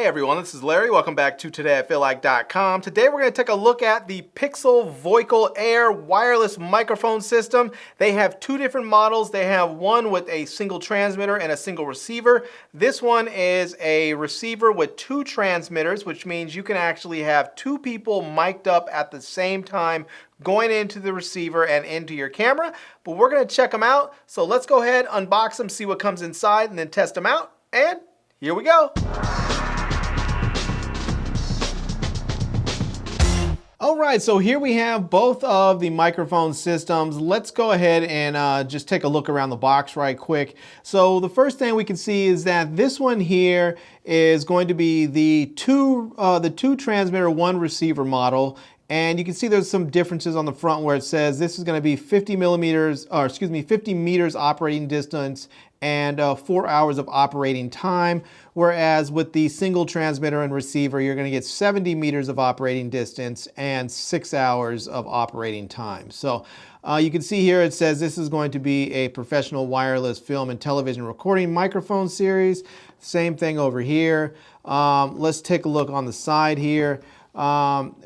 Hey everyone, this is Larry. Welcome back to TodayIFeelLike.com. Today we're going to take a look at the Pixel Voical Air wireless microphone system. They have two different models. They have one with a single transmitter and a single receiver. This one is a receiver with two transmitters, which means you can actually have two people mic'd up at the same time going into the receiver and into your camera. But we're going to check them out. So let's go ahead, unbox them, see what comes inside, and then test them out. And here we go. All right, so here we have both of the microphone systems. Let's go ahead and just take a look around the box right quick. So the first thing we can see is that this one here is going to be the two transmitter, one receiver model. And you can see there's some differences on the front where it says this is going to be 50 meters operating distance and 4 hours of operating time. Whereas with the single transmitter and receiver, you're going to get 70 meters of operating distance and 6 hours of operating time. So you can see here it says this is going to be a professional wireless film and television recording microphone series. Same thing over here. Let's take a look on the side here.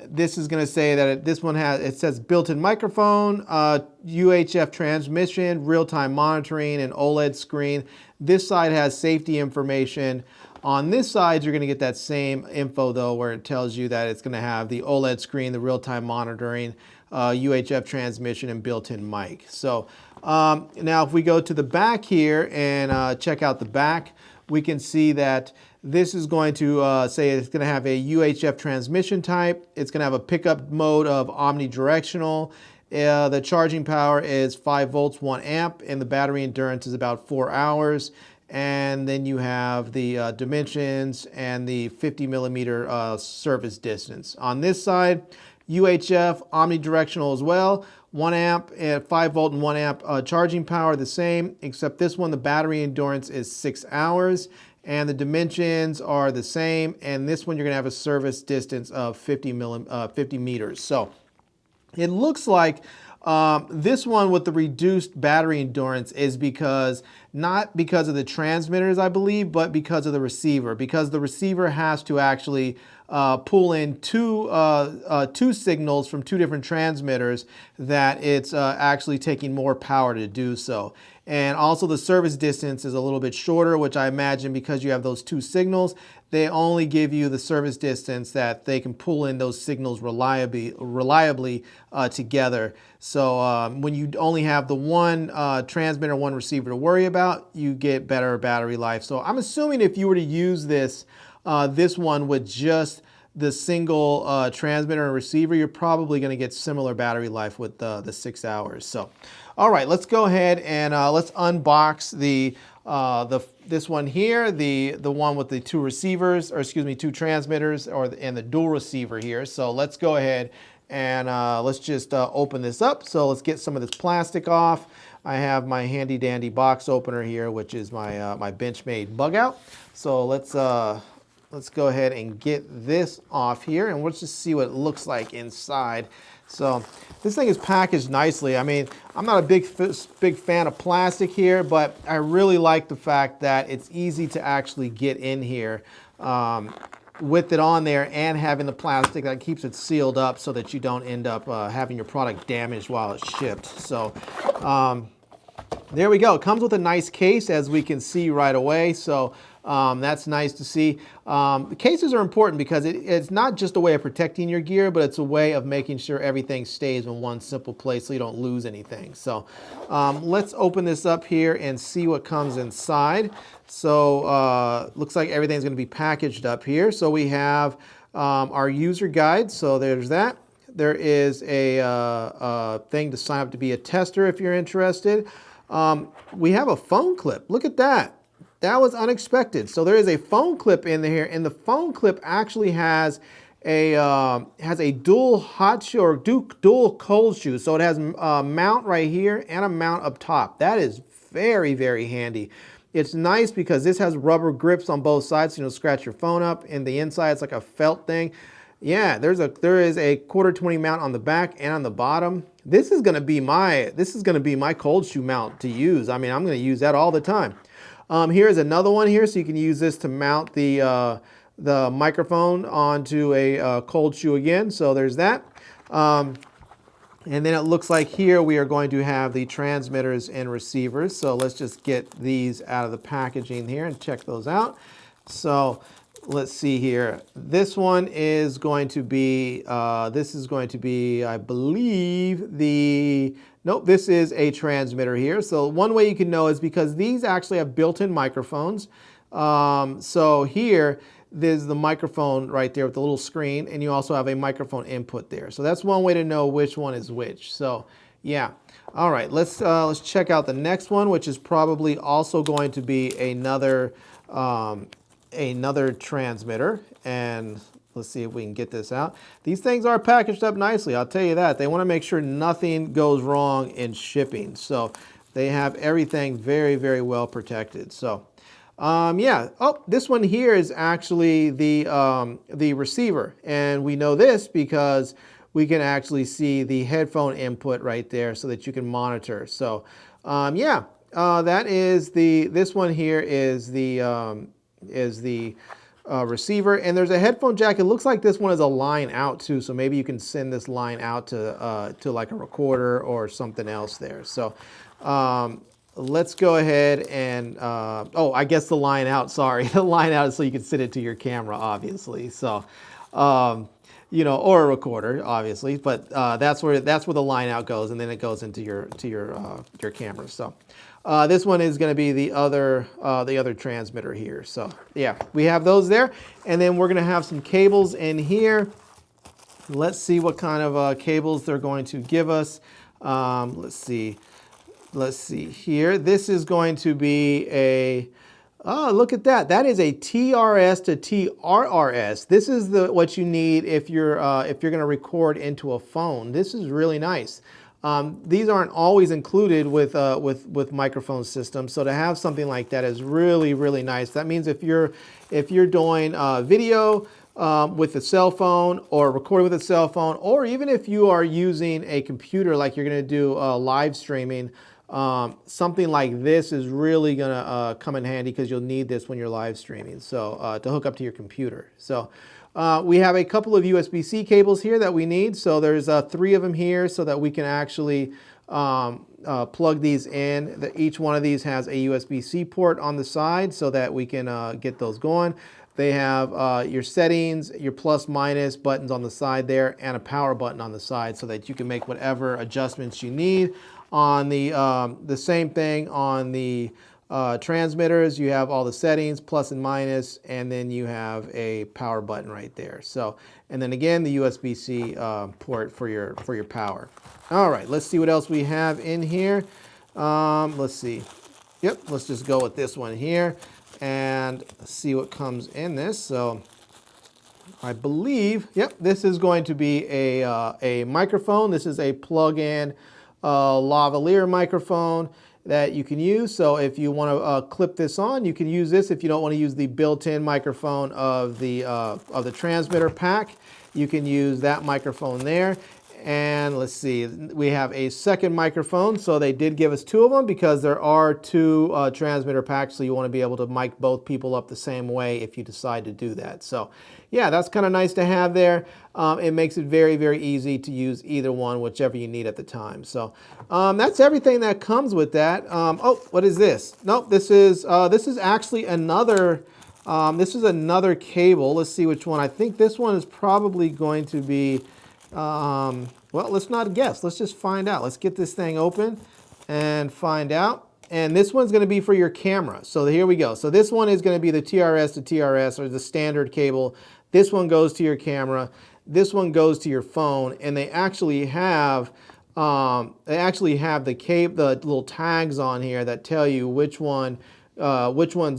This is going to say that this one it says built-in microphone, UHF transmission, real-time monitoring, and OLED screen. This side has safety information. On this side, you're going to get that same info though, where it tells you that it's going to have the OLED screen, the real-time monitoring, UHF transmission, and built-in mic. So now if we go to the back here and check out the back, we can see that this is going to say it's going to have a UHF transmission type. It's going to have a pickup mode of omnidirectional. The charging power is 5 volts, 1 amp, and the battery endurance is about 4 hours. And then you have the dimensions and the 50 millimeter service distance. On this side, UHF omnidirectional as well. 1 amp and 5 volt and 1 amp charging power, the same, except this one, the battery endurance is 6 hours. And the dimensions are the same. And this one, you're going to have a service distance of 50 meters. So it looks like this one with the reduced battery endurance is not because of the transmitters, I believe, but because of the receiver. Because the receiver has to actually pull in two signals from two different transmitters, that it's actually taking more power to do so. And also the service distance is a little bit shorter, which I imagine because you have those two signals, they only give you the service distance that they can pull in those signals reliably together. So when you only have the one transmitter, one receiver to worry about, you get better battery life. So I'm assuming if you were to use this one with just the single transmitter and receiver, you're probably going to get similar battery life with the 6 hours. So, all right, let's go ahead and let's unbox this one here, the one with the two receivers, or excuse me, two transmitters, and the dual receiver here. So let's go ahead and let's just open this up. So let's get some of this plastic off. I have my handy dandy box opener here, which is my my Benchmade bug out. So let's go ahead and get this off here, and let's just see what it looks like inside. So this thing is packaged nicely. I mean, I'm not a big fan of plastic here, but I really like the fact that it's easy to actually get in here with it on there, and having the plastic that keeps it sealed up so that you don't end up having your product damaged while it's shipped. So there we go. It comes with a nice case, as we can see right away. So that's nice to see. The cases are important because it's not just a way of protecting your gear, but it's a way of making sure everything stays in one simple place so you don't lose anything. So let's open this up here and see what comes inside. So looks like everything's going to be packaged up here. So we have our user guide. So there's that. There is a thing to sign up to be a tester if you're interested. We have a phone clip. Look at that. That was unexpected. So there is a phone clip in here, and the phone clip actually has a dual hot shoe or dual cold shoe. So it has a mount right here and a mount up top. That is very, very handy. It's nice because this has rubber grips on both sides, so you don't scratch your phone up. And the inside, it's like a felt thing. Yeah, there is a 1/4-20 mount on the back and on the bottom. This is going to be my cold shoe mount to use. I mean, I'm going to use that all the time. Here's another one here, so you can use this to mount the microphone onto a cold shoe again. So there's that. And then it looks like here we are going to have the transmitters and receivers. So let's just get these out of the packaging here and check those out. So let's see here. This one is going to be, I believe, nope, this is a transmitter here. So one way you can know is because these actually have built-in microphones. So here, there's the microphone right there with the little screen, and you also have a microphone input there. So that's one way to know which one is which. So yeah. All right, let's check out the next one, which is probably also going to be another transmitter. And let's see if we can get this out. These things are packaged up nicely, I'll tell you that. They want to make sure nothing goes wrong in shipping. So they have everything very, very well protected. So yeah. Oh, this one here is actually the receiver, and we know this because we can actually see the headphone input right there, so that you can monitor. So yeah, that is this one here is the receiver, and there's a headphone jack. It looks like this one is a line out too, so maybe you can send this line out to like a recorder or something else there. So. Let's go ahead and, oh, I guess the line out, sorry. The line out is so you can send it to your camera, obviously. So, you know, or a recorder, obviously. But that's where the line out goes, and then it goes into your camera. So this one is going to be the other transmitter here. So yeah, we have those there. And then we're going to have some cables in here. Let's see what kind of cables they're going to give us. Let's see here. This is going to be a, oh, look at that. That is a TRS to TRRS. This is what you need if you're going to record into a phone. This is really nice. These aren't always included with microphone systems, so to have something like that is really, really nice. That means if you're doing video with a cell phone, or recording with a cell phone, or even if you are using a computer like you're going to do live streaming, something like this is really going to come in handy, because you'll need this when you're live streaming, so to hook up to your computer. So we have a couple of USB-C cables here that we need. So there's 3 of them here, so that we can actually plug these in. Each one of these has a USB-C port on the side, so that we can get those going. They have your settings, your plus minus buttons on the side there, and a power button on the side, so that you can make whatever adjustments you need. On the same thing on the transmitters, you have all the settings, plus and minus, and then you have a power button right there. So, and then again, the USB-C port for your power. All right, let's see what else we have in here. Let's see. Yep, let's just go with this one here and see what comes in this. So I believe, yep, this is going to be a microphone. This is a plug-in lavalier microphone that you can use. So if you want to clip this on, you can use this. If you don't want to use the built-in microphone of the transmitter pack, you can use that microphone there. And let's see, we have a second microphone. So they did give us 2 of them, because there are 2 transmitter packs. So you want to be able to mic both people up the same way if you decide to do that. So yeah, that's kind of nice to have there. It makes it very, very easy to use either one, whichever you need at the time. So that's everything that comes with that. Oh, what is this? Nope, this is actually another, this is another cable. Let's see which one. I think this one is probably going to be, well, let's not guess. Let's just find out. Let's get this thing open and find out. And this one's going to be for your camera. So here we go. So this one is going to be the TRS to TRS, or the standard cable. This one goes to your camera. This one goes to your phone. And they actually have the little tags on here that tell you which one's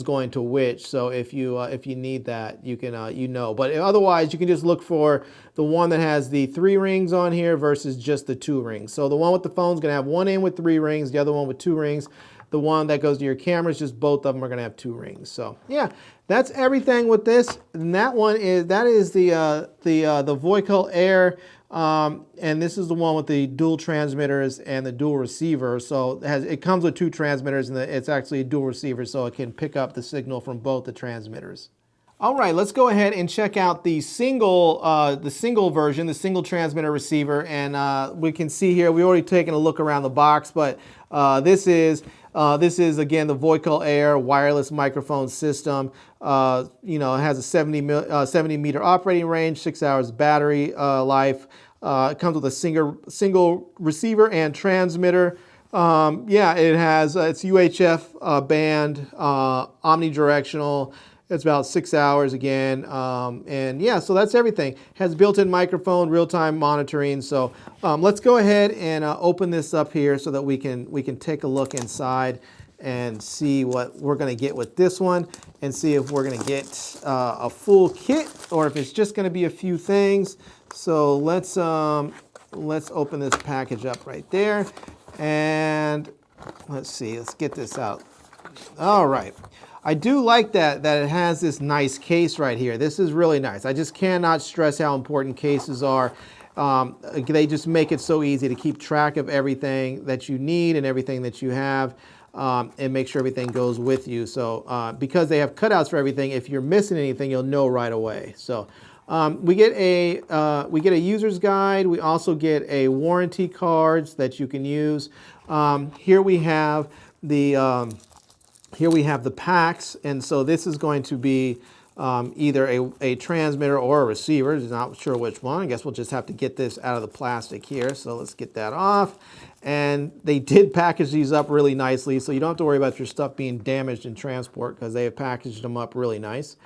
going to which. So if you need that, you can you know. But otherwise, you can just look for the one that has the 3 rings on here versus just the 2 rings. So the one with the phone is going to have one end with 3 rings, the other one with 2 rings. The one that goes to your camera is just both of them are going to have 2 rings. So yeah, that's everything with this. And that is the Voical Air. And this is the one with the dual transmitters and the dual receiver. So it comes with 2 transmitters, and it's actually a dual receiver, so it can pick up the signal from both the transmitters. All right, let's go ahead and check out the single version, the single transmitter receiver, and we can see here, we already taken a look around the box, but this is again the Voical Air wireless microphone system. You know, it has a 70 meter operating range, 6 hours battery life. It comes with a single receiver and transmitter. Yeah, it has it's UHF band, omnidirectional. It's about 6 hours again, and yeah, so that's everything. Has built-in microphone, real-time monitoring. So let's go ahead and open this up here so that we can take a look inside and see what we're going to get with this one, and see if we're going to get a full kit or if it's just going to be a few things. So let's open this package up right there, and let's see. Let's get this out. All right. I do like that it has this nice case right here. This is really nice. I just cannot stress how important cases are. They just make it so easy to keep track of everything that you need and everything that you have, and make sure everything goes with you. So because they have cutouts for everything, if you're missing anything, you'll know right away. So we get a user's guide. We also get a warranty cards that you can use. Here we have the packs, and so this is going to be either a transmitter or a receiver. Not sure which one. I guess we'll just have to get this out of the plastic here. So let's get that off. And they did package these up really nicely, so you don't have to worry about your stuff being damaged in transport because they have packaged them up really nice.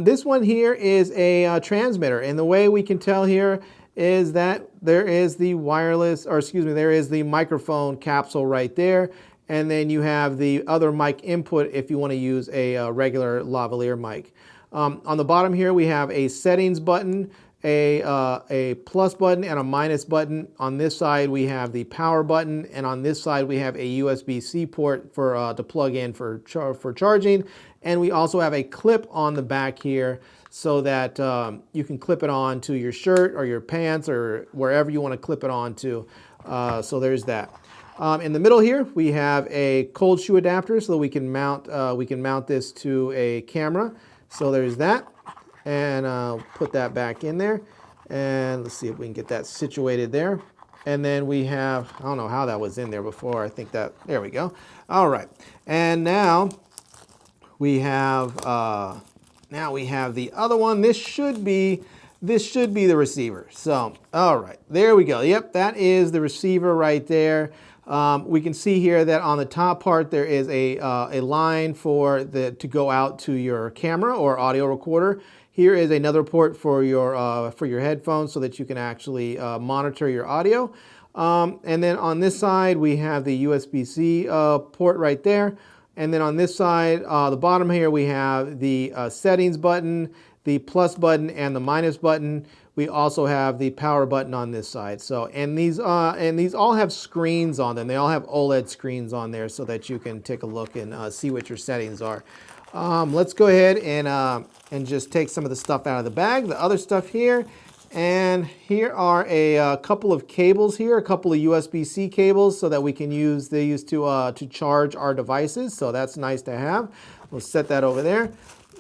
This one here is a transmitter, and the way we can tell here is that there is the there is the microphone capsule right there. And then you have the other mic input if you want to use a regular lavalier mic. On the bottom here, we have a settings button, a plus button, and a minus button. On this side, we have the power button, and on this side, we have a USB-C port for to plug in for charging. And we also have a clip on the back here so that you can clip it on to your shirt or your pants or wherever you want to clip it on to. So there's that. In the middle here, we have a cold shoe adapter so that we can mount this to a camera. So there's that, and I'll put that back in there, and let's see if we can get that situated there. And then we have, I don't know how that was in there before. I think that, there we go. All right, and now we have the other one. This should be the receiver. So, all right, there we go. Yep, that is the receiver right there. We can see here that on the top part there is a line to go out to your camera or audio recorder. Here is another port for your headphones so that you can actually monitor your audio. And then on this side we have the USB-C port right there. And then on this side, the bottom here, we have the settings button, the plus button, and the minus button. We also have the power button on this side. So, and these all have screens on them. They all have OLED screens on there so that you can take a look and see what your settings are. Let's go ahead and just take some of the stuff out of the bag. The other stuff here, and here are a couple of cables here, a couple of USB-C cables so that we can use these to charge our devices. So that's nice to have. We'll set that over there.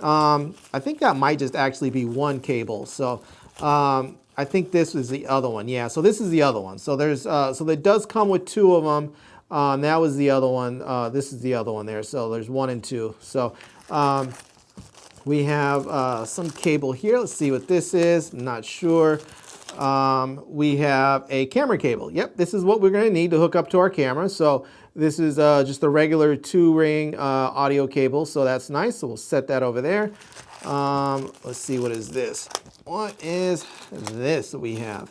I think that might just actually be one cable. So I think this is the other one. Yeah, so this is the other one. So there's so it does come with two of them. That was the other one. This is the other one there. So there's 1 and 2. So we have some cable here. Let's see what this is. I'm not sure. We have a camera cable. Yep, this is what we're going to need to hook up to our camera. So this is just a regular 2-ring audio cable. So that's nice. So we'll set that over there. Let's see, what is this? What is this that we have?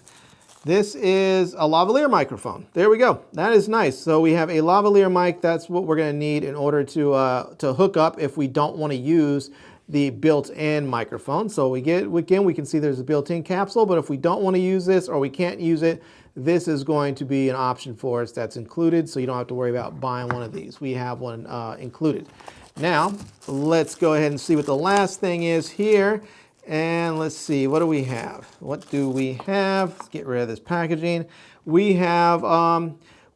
This is a lavalier microphone. There we go. That is nice. So we have a lavalier mic. That's what we're going to need in order to hook up if we don't want to use the built-in microphone. So we can see there's a built-in capsule, but if we don't want to use this or we can't use it, this is going to be an option for us that's included, so you don't have to worry about buying one of these. We have one included. Now, let's go ahead and see what the last thing is here. And let's see, what do we have? What do we have? Let's get rid of this packaging. We have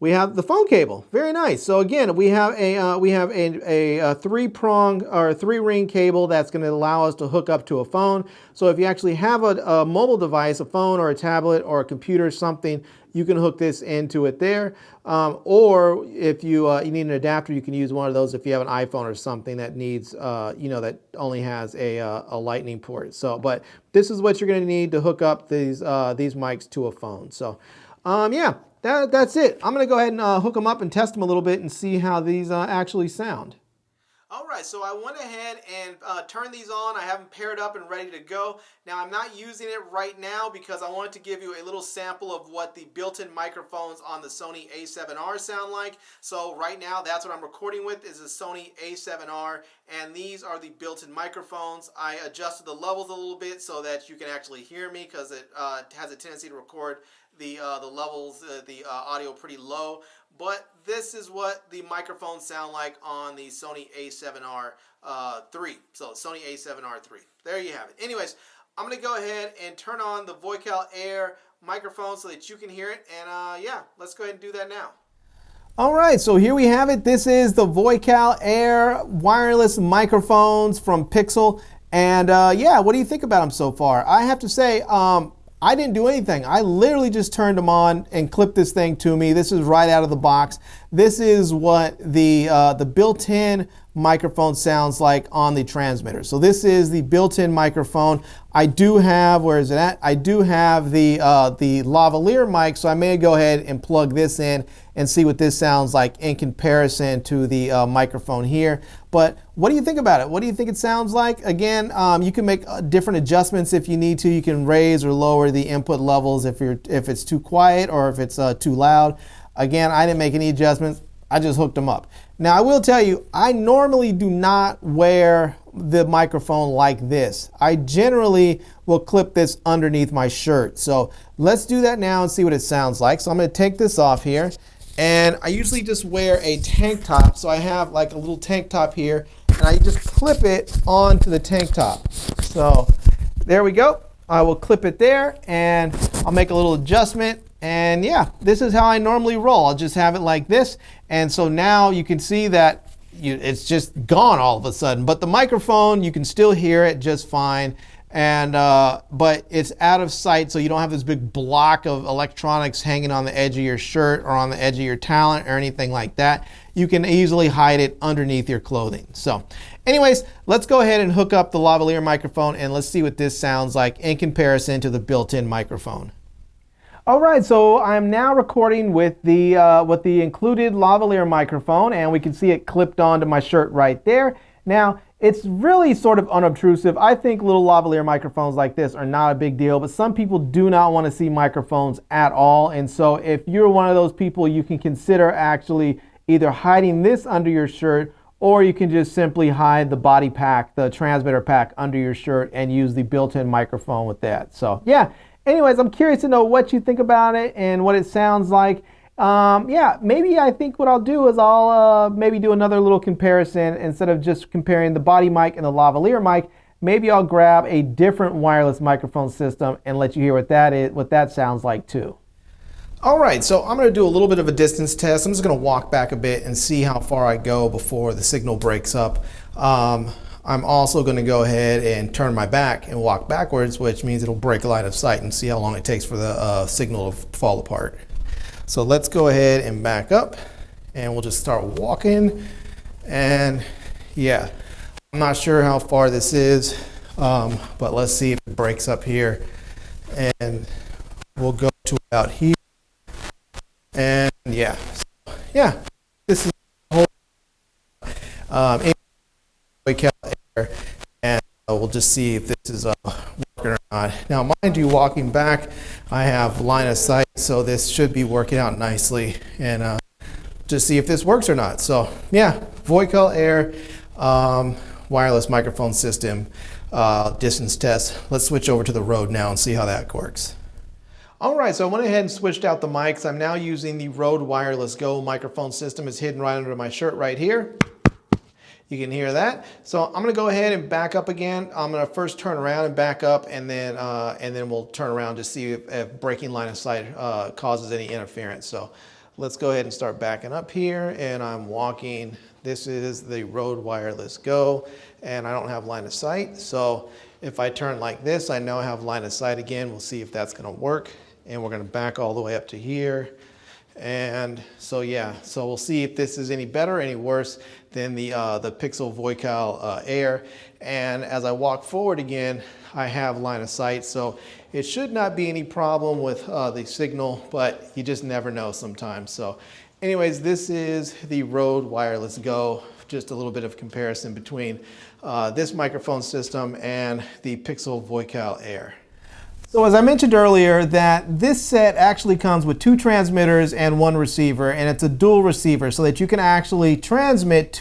we have the phone cable. Very nice. So again, we have a three-prong or three-ring cable that's going to allow us to hook up to a phone. So if you actually have a mobile device, a phone or a tablet or a computer or something, you can hook this into it there. Or if you need an adapter, you can use one of those if you have an iPhone or something that needs, that only has a lightning port. So, but this is what you're going to need to hook up these mics to a phone. So, yeah. That's it. I'm going to go ahead and hook them up and test them a little bit and see how these actually sound. All right, so I went ahead and turned these on. I have them paired up and ready to go. Now, I'm not using it right now because I wanted to give you a little sample of what the built-in microphones on the Sony A7R sound like. So right now, that's what I'm recording with is the Sony A7R, and these are the built-in microphones. I adjusted the levels a little bit so that you can actually hear me because it has a tendency to record the levels, the audio pretty low. But this is what the microphones sound like on the Sony A7R 3. So Sony A7R 3. There you have it. Anyways, I'm going to go ahead and turn on the Voical Air microphone so that you can hear it. And yeah, let's go ahead and do that now. All right, so here we have it. This is the Voical Air wireless microphones from Pixel. And yeah, what do you think about them so far? I have to say, I didn't do anything. I literally just turned them on and clipped this thing to me. This is right out of the box. This is what the built-in microphone sounds like on the transmitter. So this is the built-in microphone. I do have, where is it at? I do have the lavalier mic, so I may go ahead and plug this in and see what this sounds like in comparison to the microphone here. But what do you think about it? What do you think it sounds like? Again, you can make different adjustments if you need to. You can raise or lower the input levels if it's too quiet or if it's too loud. Again, I didn't make any adjustments. I just hooked them up. Now, I will tell you, I normally do not wear the microphone like this. I generally will clip this underneath my shirt. So let's do that now and see what it sounds like. So I'm going to take this off here. And I usually just wear a tank top. So I have like a little tank top here. And I just clip it onto the tank top. So there we go. I will clip it there. And I'll make a little adjustment. And yeah, this is how I normally roll. I'll just have it like this. And so now you can see that it's just gone all of a sudden. But the microphone, you can still hear it just fine. And but it's out of sight, so you don't have this big block of electronics hanging on the edge of your shirt or on the edge of your talent or anything like that. You can easily hide it underneath your clothing. So anyways, let's go ahead and hook up the lavalier microphone and let's see what this sounds like in comparison to the built-in microphone. All right, so I'm now recording with the included lavalier microphone, and we can see it clipped onto my shirt right there. Now, it's really sort of unobtrusive. I think little lavalier microphones like this are not a big deal, but some people do not want to see microphones at all. And so if you're one of those people, you can consider actually either hiding this under your shirt, or you can just simply hide the body pack, the transmitter pack under your shirt and use the built-in microphone with that. So yeah. Anyways, I'm curious to know what you think about it and what it sounds like. Yeah, maybe I think what I'll do is I'll maybe do another little comparison. Instead of just comparing the body mic and the lavalier mic, maybe I'll grab a different wireless microphone system and let you hear what that sounds like too. All right, so I'm going to do a little bit of a distance test. I'm just going to walk back a bit and see how far I go before the signal breaks up. I'm also going to go ahead and turn my back and walk backwards, which means it'll break line of sight, and see how long it takes for the signal to fall apart. So let's go ahead and back up, and we'll just start walking. And yeah, I'm not sure how far this is, but let's see if it breaks up here. And we'll go to about here. And yeah, so, yeah, this is the whole Air, and we'll just see if this is working or not. Now, mind you, walking back, I have line of sight, so this should be working out nicely, and just see if this works or not. So yeah, Voical Air wireless microphone system distance test. Let's switch over to the Rode now and see how that works. All right, so I went ahead and switched out the mics. I'm now using the Rode Wireless Go microphone system. It's hidden right under my shirt right here. You can hear that. So I'm going to go ahead and back up again. I'm going to first turn around and back up, and then we'll turn around to see if breaking line of sight causes any interference. So let's go ahead and start backing up here, and I'm walking. This is the Rode Wireless Go, and I don't have line of sight. So if I turn like this, I know I have line of sight again. We'll see if that's gonna work. And we're gonna back all the way up to here. And so yeah, so we'll see if this is any better or any worse than the Pixel Voical Air. And as I walk forward again, I have line of sight, so it should not be any problem with the signal, but you just never know sometimes. So anyways, this is the Rode Wireless Go. Just a little bit of comparison between this microphone system and the Pixel Voical Air. So as I mentioned earlier, that this set actually comes with 2 transmitters and 1 receiver, and it's a dual receiver so that you can actually transmit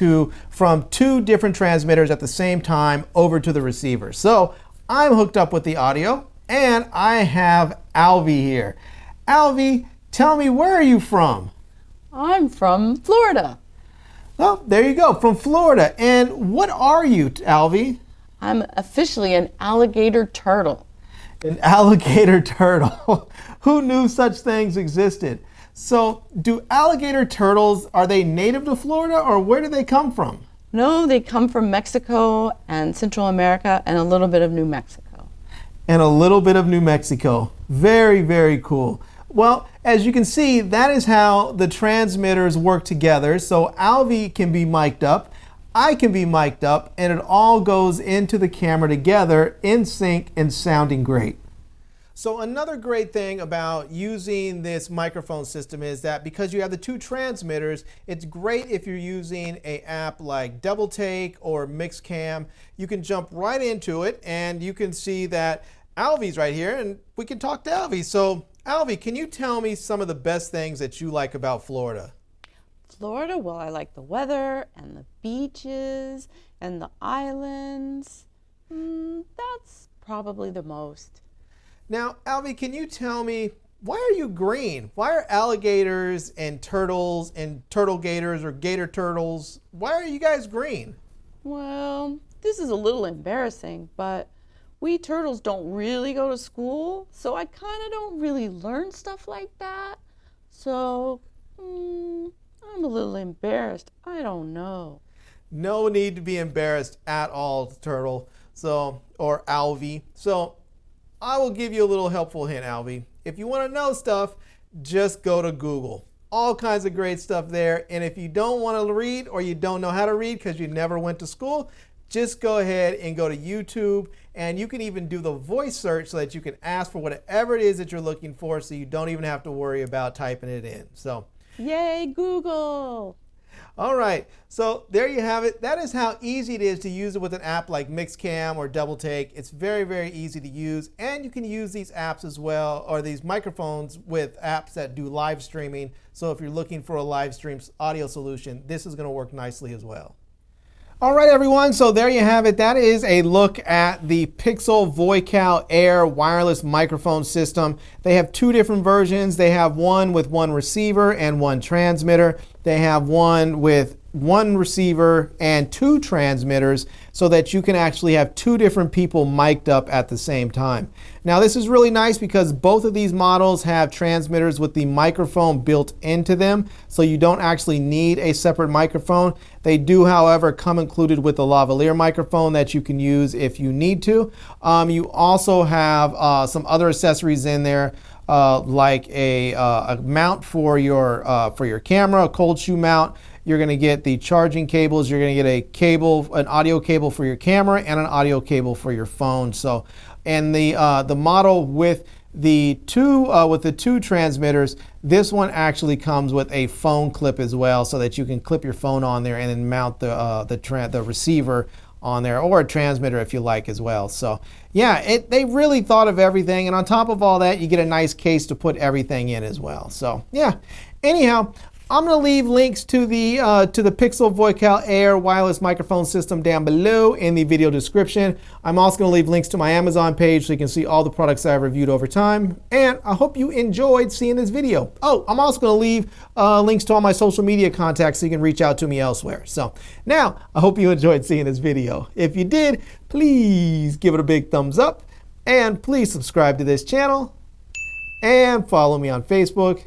from 2 different transmitters at the same time over to the receiver. So I'm hooked up with the audio, and I have Alvy here. Alvy, tell me, where are you from? I'm from Florida. Well, there you go, from Florida. And what are you, Alvy? I'm officially an alligator turtle. An alligator turtle. Who knew such things existed? So do alligator turtles, are they native to Florida, or where do they come from? No, they come from Mexico and Central America and a little bit of New Mexico. And a little bit of New Mexico. Very, very cool. Well, as you can see, that is how the transmitters work together. So Alvy can be mic'd up, I can be mic'd up, and it all goes into the camera together in sync and sounding great. So another great thing about using this microphone system is that because you have the 2 transmitters, it's great if you're using an app like Double Take or Mixcam. You can jump right into it, and you can see that Alvy's right here, and we can talk to Alvy. So Alvy, can you tell me some of the best things that you like about Florida? Florida, well, I like the weather and the beaches and the islands. That's probably the most. Now, Alvy, can you tell me, why are you green? Why are alligators and turtles and turtle gators or gator turtles, why are you guys green? Well, this is a little embarrassing, but we turtles don't really go to school, so I kind of don't really learn stuff like that. So, I'm a little embarrassed. I don't know. No need to be embarrassed at all, turtle. So, or Alvy. So, I will give you a little helpful hint, Alvy. If you want to know stuff, just go to Google. All kinds of great stuff there. And if you don't want to read or you don't know how to read because you never went to school, just go ahead and go to YouTube, and you can even do the voice search so that you can ask for whatever it is that you're looking for, so you don't even have to worry about typing it in. So, yay, Google! all right, so there you have it. That is how easy it is to use it with an app like Mixcam or Double Take. It's very, very easy to use, and you can use these apps as well, or these microphones with apps that do live streaming. So if you're looking for a live stream audio solution, this is going to work nicely as well. All right, everyone, so there you have it. That is a look at the Pixel Voical Air wireless microphone system. They have 2 different versions. They have one with 1 receiver and 1 transmitter. They have one with 1 receiver and 2 transmitters so that you can actually have 2 different people mic'd up at the same time. Now this is really nice because both of these models have transmitters with the microphone built into them, so you don't actually need a separate microphone. They do, however, come included with a lavalier microphone that you can use if you need to. You also have some other accessories in there, like a mount for your camera, a cold shoe mount. You're going to get the charging cables. You're going to get a cable, an audio cable for your camera, and an audio cable for your phone. So, and the model with the two transmitters, this one actually comes with a phone clip as well, so that you can clip your phone on there and then mount the receiver on there, or a transmitter if you like as well. So yeah, they really thought of everything, and on top of all that, you get a nice case to put everything in as well. So yeah, anyhow, I'm going to leave links to the Pixel Voical Air wireless microphone system down below in the video description. I'm also going to leave links to my Amazon page so you can see all the products I've reviewed over time. And I hope you enjoyed seeing this video. Oh, I'm also going to leave links to all my social media contacts so you can reach out to me elsewhere. So now, I hope you enjoyed seeing this video. If you did, please give it a big thumbs up. And please subscribe to this channel. And follow me on Facebook.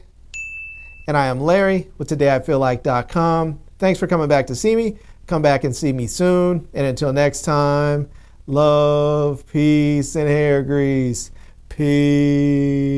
And I am Larry with TodayIFeelLike.com. Thanks for coming back to see me. Come back and see me soon. And until next time, love, peace, and hair grease. Peace.